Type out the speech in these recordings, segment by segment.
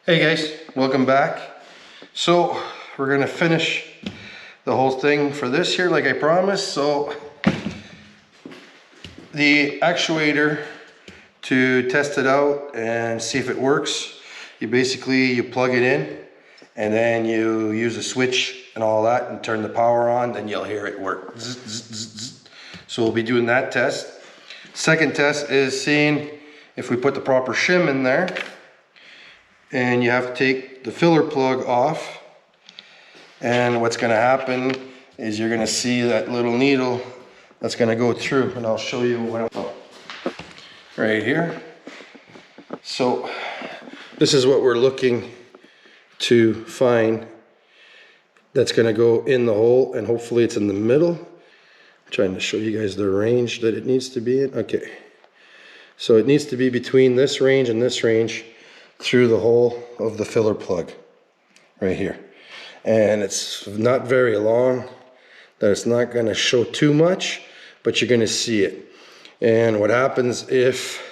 Hey guys, welcome back. So we're gonna finish the whole thing for this here like I promised. So the actuator, to test it out and see if it works, you plug it in and then you use a switch and all that and turn the power on, then you'll hear it work. Zzz, zzz, zzz, zzz. So we'll be doing that test. Second test is seeing if we put the proper shim in there. And you have to take the filler plug off, and what's going to happen is you're going to see that little needle that's going to go through, and I'll show you what right here. So this is what we're looking to find that's going to go in the hole, and hopefully it's in the middle. I'm trying to show you guys the range that it needs to be in. Okay, so it needs to be between this range and this range through the hole of the filler plug right here, and it's not very long, that it's not going to show too much, but you're going to see it. And what happens if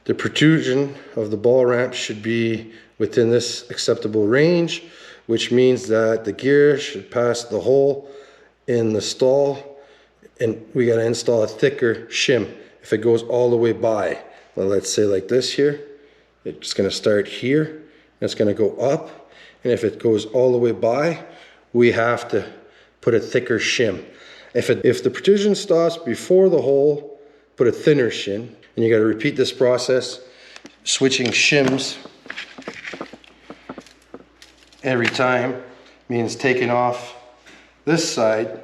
the protrusion of the ball ramp should be within this acceptable range, which means that the gear should pass the hole in the stall, and we got to install a thicker shim. If it goes all the way by, well, let's say like this here, it's going to start here, and it's going to go up, and if it goes all the way by, we have to put a thicker shim. If the protrusion stops before the hole, put a thinner shim, and you got to repeat this process, switching shims every time, means taking off this side,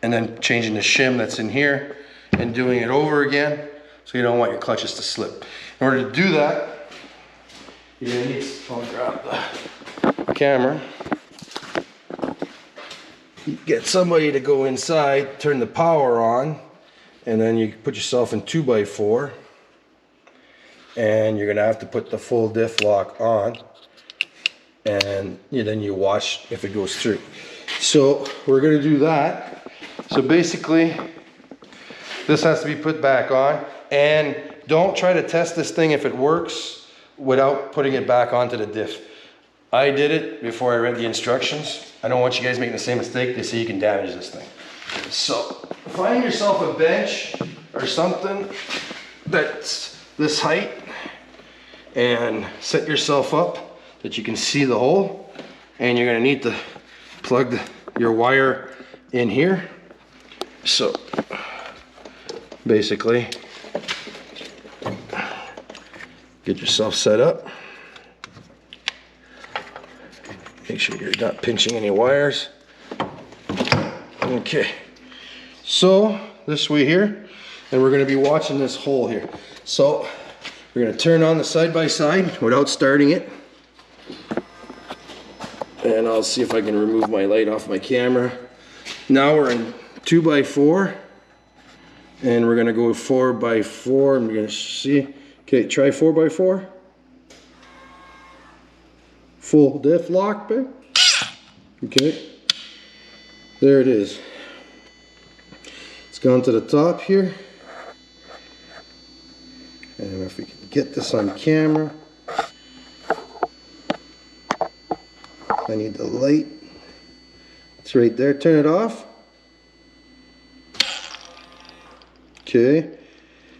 and then changing the shim that's in here, and doing it over again, so you don't want your clutches to slip. In order to do that, you're going to need to grab the camera, get somebody to go inside, turn the power on, and then you put yourself in 2x4, and you're going to have to put the full diff lock on, and then you watch if it goes through. So we're going to do that. So basically this has to be put back on, and don't try to test this thing if it works without putting it back onto the diff. I did it before I read the instructions. I don't want you guys making the same mistake. They say you can damage this thing. So find yourself a bench or something that's this height, and set yourself up that you can see the hole, and you're going to need to plug your wire in here. So basically, get yourself set up. Make sure you're not pinching any wires. Okay, so this way here, and we're going to be watching this hole here. So we're going to turn on the side-by-side without starting it, and I'll see if I can remove my light off my camera. Now we're in 2x4, and we're going to go 4x4, and we're going to see. Okay, try 4x4. Full diff lock, babe. Okay, there it is. It's gone to the top here. And if we can get this on camera, I need the light. It's right there. Turn it off. Okay,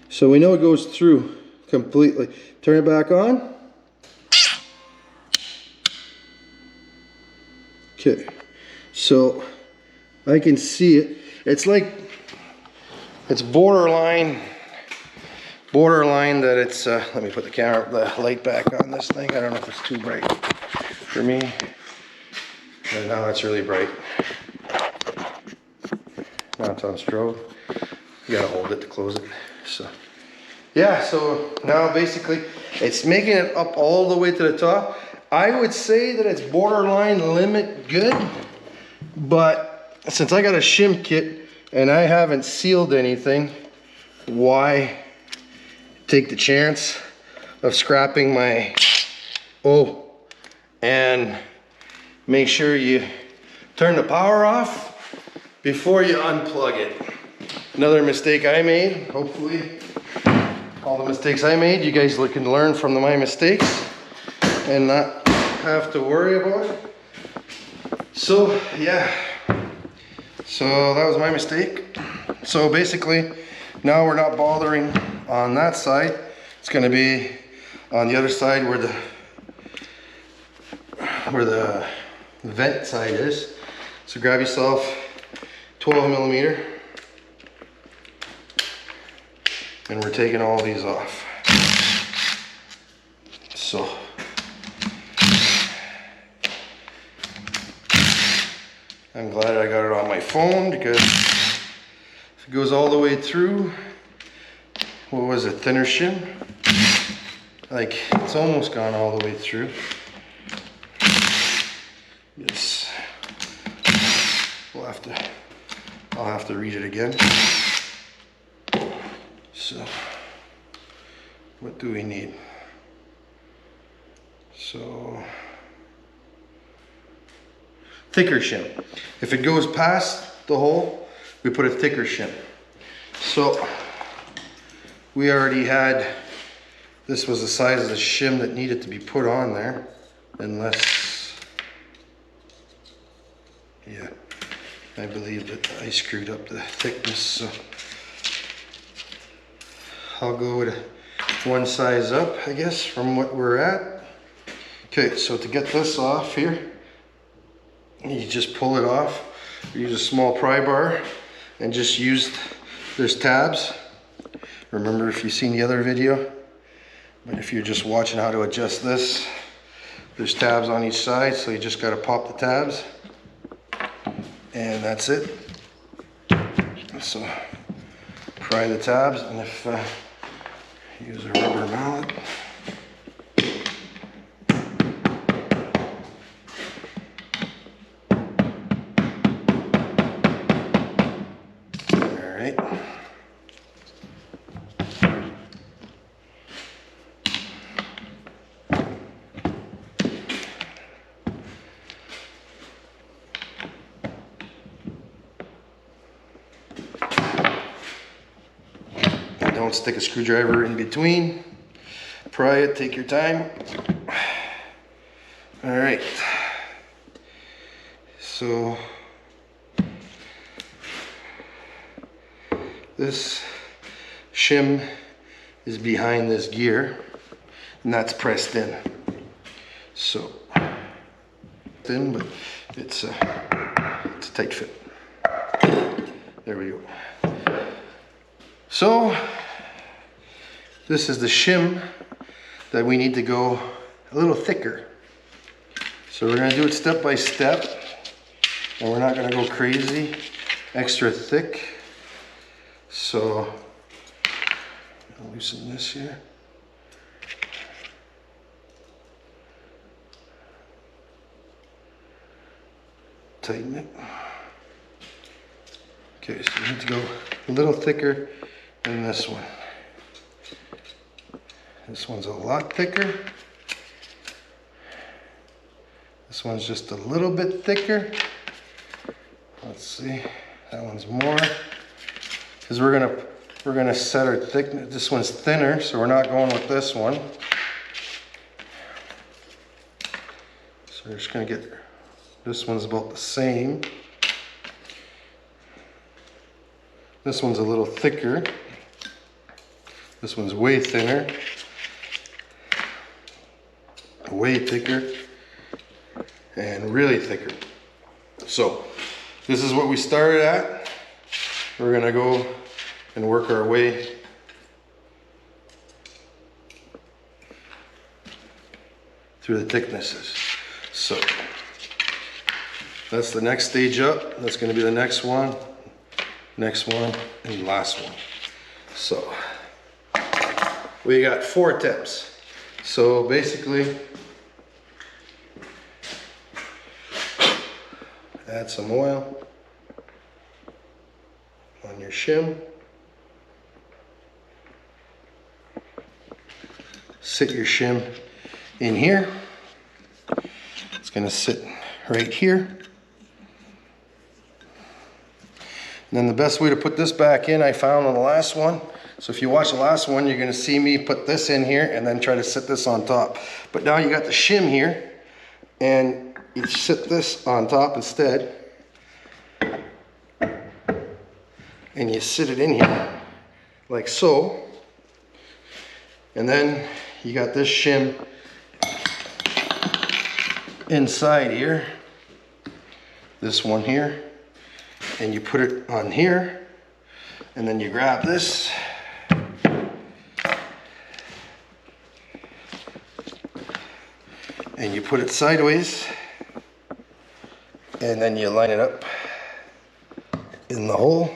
so we know it goes through completely. Turn it back on. Okay, so I can see it. It's like, it's borderline that it's, let me put the light back on this thing. I don't know if it's too bright for me. But now it's really bright. Now it's on strobe. You gotta hold it to close it. So yeah, so now basically it's making it up all the way to the top. I would say that it's borderline limit good, but since I got a shim kit and I haven't sealed anything, why take the chance of scrapping my and make sure you turn the power off before you unplug it. Another mistake I made, hopefully all the mistakes I made, you guys can learn from my mistakes. and not have to worry about it. So yeah, so that was my mistake. So basically now we're not bothering on that side. It's going to be on the other side where the vent side is. So grab yourself 12mm, and we're taking all these off. So I'm glad I got it on my phone, because if it goes all the way through, what was it, thinner shim? Like, it's almost gone all the way through. Yes. I'll have to read it again. So, what do we need? So, thicker shim. If it goes past the hole, we put a thicker shim. So, we already had, this was the size of the shim that needed to be put on there, unless, yeah, I believe that I screwed up the thickness, so I'll go with one size up, I guess, from what we're at. Okay, so to get this off here, you just pull it off. Use a small pry bar and just use, there's tabs. Remember, if you've seen the other video, but if you're just watching how to adjust this, there's tabs on each side, so you just got to pop the tabs, and that's it. So pry the tabs, and if use a rubber mallet. All right. Don't stick a screwdriver in between. Pry it, take your time. All right. So this shim is behind this gear, and that's pressed in. So thin, but it's a tight fit. There we go. So this is the shim that we need to go a little thicker. So we're going to do it step by step, and we're not going to go crazy, extra thick. So I'll loosen this here. Tighten it. Okay, so we need to go a little thicker than this one. This one's a lot thicker. This one's just a little bit thicker. Let's see, that one's more. Because we're gonna set our thickness. This one's thinner, so we're not going with this one. So we're just gonna get, this one's about the same. This one's a little thicker. This one's way thinner. Way thicker. And really thicker. So this is what we started at. We're gonna go and work our way through the thicknesses. So that's the next stage up. That's gonna be the next one, and last one. So we got 4 attempts. So basically, add some oil on your shim. Sit your shim in here. It's going to sit right here. And then the best way to put this back in, I found on the last one, So if you watch the last one, you're gonna see me put this in here and then try to sit this on top. But now you got the shim here, and you sit this on top instead. And you sit it in here, like so. And then you got this shim inside here, this one here, and you put it on here, and then you grab this, and you put it sideways, and then you line it up in the hole.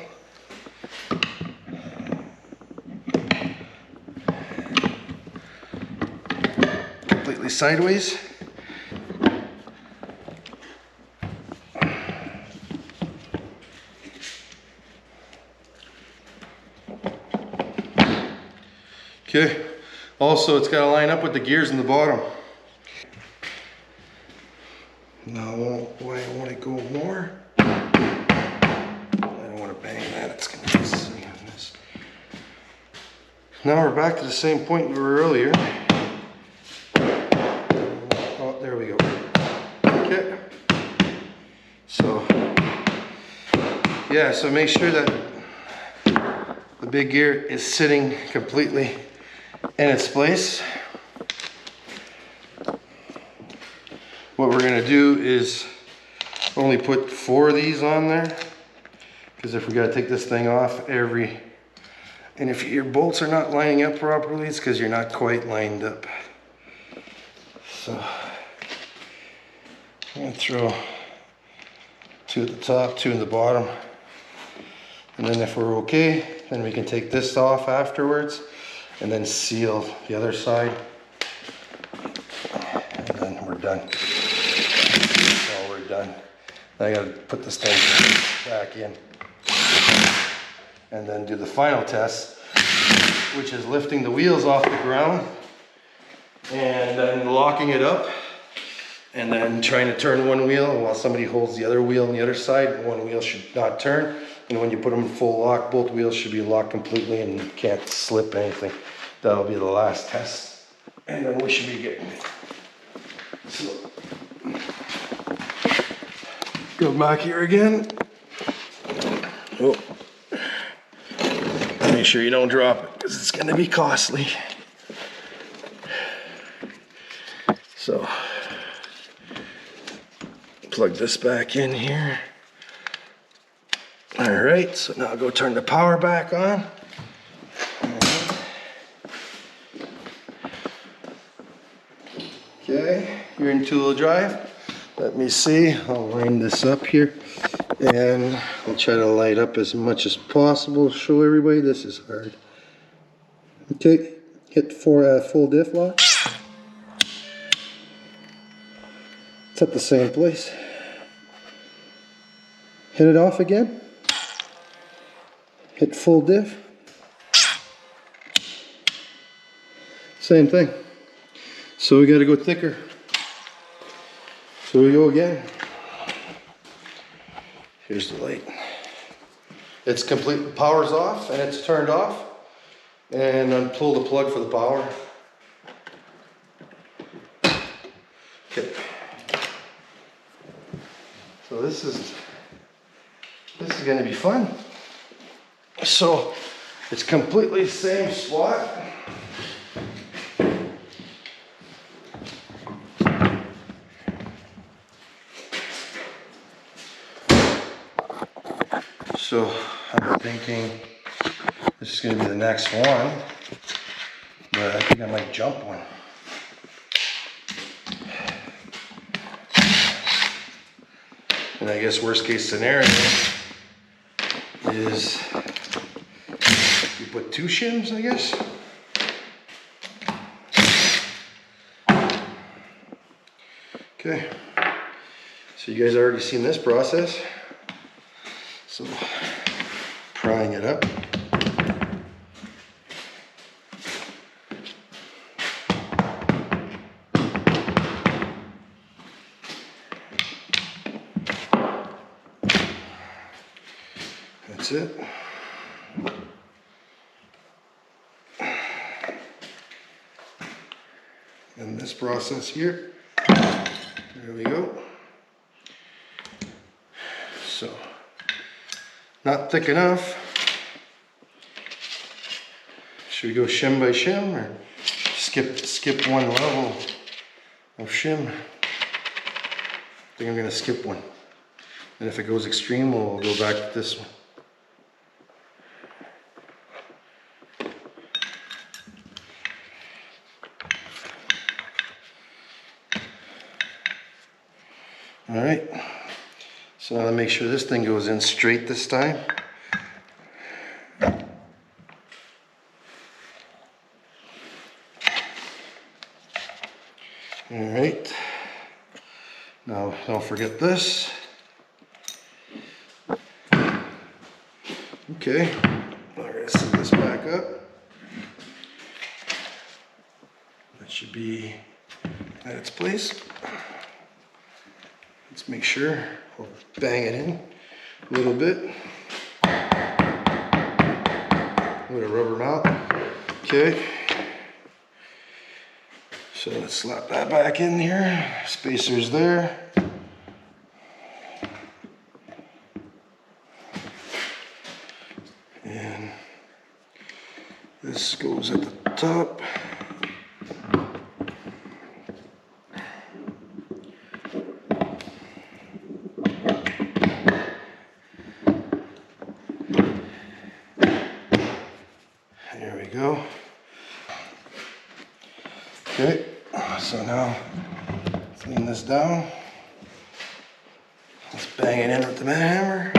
Completely sideways. Okay, also it's got to line up with the gears in the bottom. Now, why won't it go more? I don't want to bang that, it's going to be silly on this. Now we're back to the same point we were earlier. Oh, there we go. Okay. So, yeah, so make sure that the big gear is sitting completely in its place. What we're going to do is only put 4 of these on there, because if we got to take this thing off and if your bolts are not lining up properly, it's because you're not quite lined up. So I'm going to throw 2 at the top, 2 in the bottom, and then if we're okay, then we can take this off afterwards and then seal the other side, and then we're done. Oh, we're done. Now I gotta put this thing back in and then do the final test, which is lifting the wheels off the ground and then locking it up, and then trying to turn one wheel while somebody holds the other wheel on the other side. One wheel should not turn, and when you put them in full lock, both wheels should be locked completely and you can't slip anything. That'll be the last test, and then we should be good. So, go back here again. Oh. Make sure you don't drop it, because it's going to be costly. So, plug this back in here. All right, so now I'll go turn the power back on. Okay, you're in two-wheel drive. Let me see, I'll line this up here and I'll try to light up as much as possible. Show everybody, this is hard. Okay, hit for full diff lock. It's at the same place. Hit it off again. Hit full diff. Same thing. So we got to go thicker. So we go again. Here's the light. It's complete, the power's off and it's turned off. And unpull the plug for the power. Okay. So this is going to be fun. So it's completely the same spot. So I'm thinking this is going to be the next one, but I think I might jump one. And I guess worst case scenario is you put 2 shims, I guess. Okay, so you guys already seen this process. So prying it up. That's it. this process here. There we go. So, not thick enough. Should we go shim by shim or skip one level of shim? I think I'm gonna skip one. And if it goes extreme, we'll go back to this one. All right, so now to make sure this thing goes in straight this time. All right, now don't forget this. Okay, I'm gonna set this back up. That should be at its place. Let's make sure we'll bang it in a little bit with a rubber mallet. Okay, so let's slap that back in here. Spacer's there. And this goes at the top. There we go. Okay, so now let's lean this down. Let's bang it in with the hammer.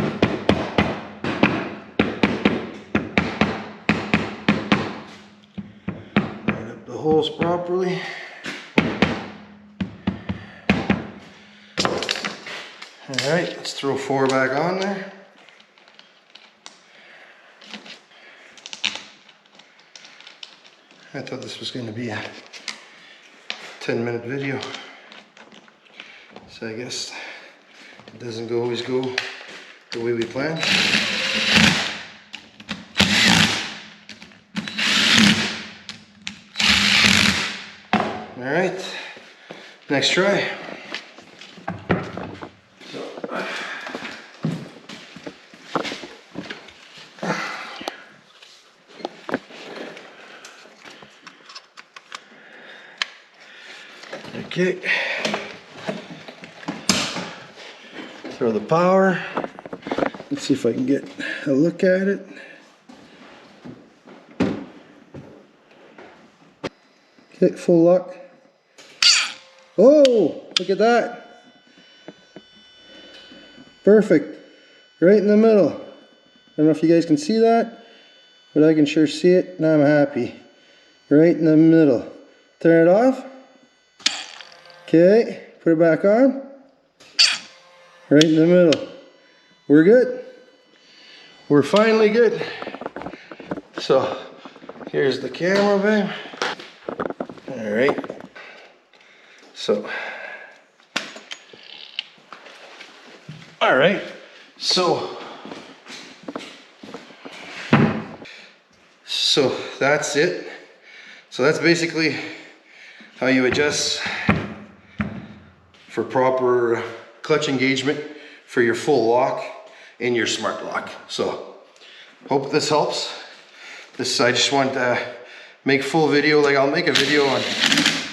Line up the holes properly. All right, let's throw 4 back on there. I thought this was going to be a 10-minute video, so I guess it doesn't always go the way we planned. All right, next try. Okay, throw the power. Let's see if I can get a look at it. Okay, full lock. Oh, look at that. Perfect. Right in the middle. I don't know if you guys can see that, but I can sure see it, and I'm happy. Right in the middle. Turn it off. Okay, put it back on. Right in the middle. We're good. We're finally good. So, here's the camera, babe. All right. So, all right. So that's it. So that's basically how you adjust for proper clutch engagement for your full lock in your smart lock. So hope this helps. I just want to make full video. Like, I'll make a video on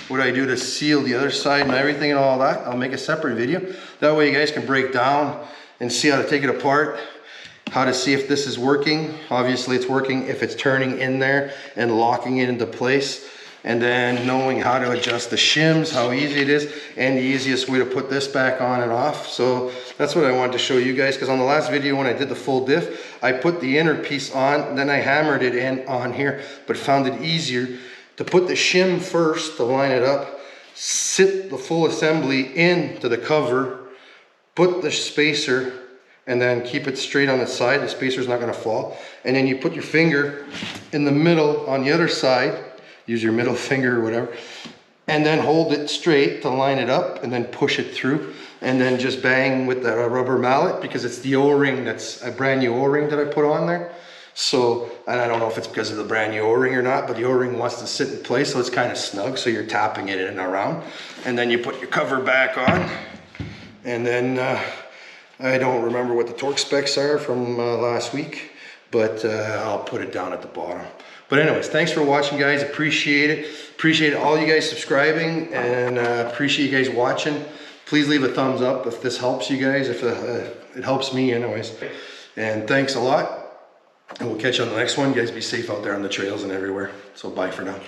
what I do to seal the other side and everything and all that. I'll make a separate video. That way you guys can break down and see how to take it apart, how to see if this is working. Obviously it's working if it's turning in there and locking it into place. And then knowing how to adjust the shims, how easy it is, and the easiest way to put this back on and off. So that's what I wanted to show you guys, because on the last video when I did the full diff, I put the inner piece on, then I hammered it in on here, but found it easier to put the shim first to line it up, sit the full assembly into the cover, put the spacer, and then keep it straight on the side. The spacer's not gonna fall. And then you put your finger in the middle on the other side, use your middle finger or whatever, and then hold it straight to line it up, and then push it through, and then just bang with the rubber mallet, because it's the O-ring, that's a brand new O-ring that I put on there. So, and I don't know if it's because of the brand new O-ring or not, but the O-ring wants to sit in place, so it's kind of snug, so you're tapping it in and around. And then you put your cover back on, and then I don't remember what the torque specs are from last week, but I'll put it down at the bottom. But anyways, thanks for watching, guys. Appreciate it. Appreciate all you guys subscribing, and appreciate you guys watching. Please leave a thumbs up if this helps you guys, if it helps me anyways. And thanks a lot. And we'll catch you on the next one. You guys be safe out there on the trails and everywhere. So bye for now.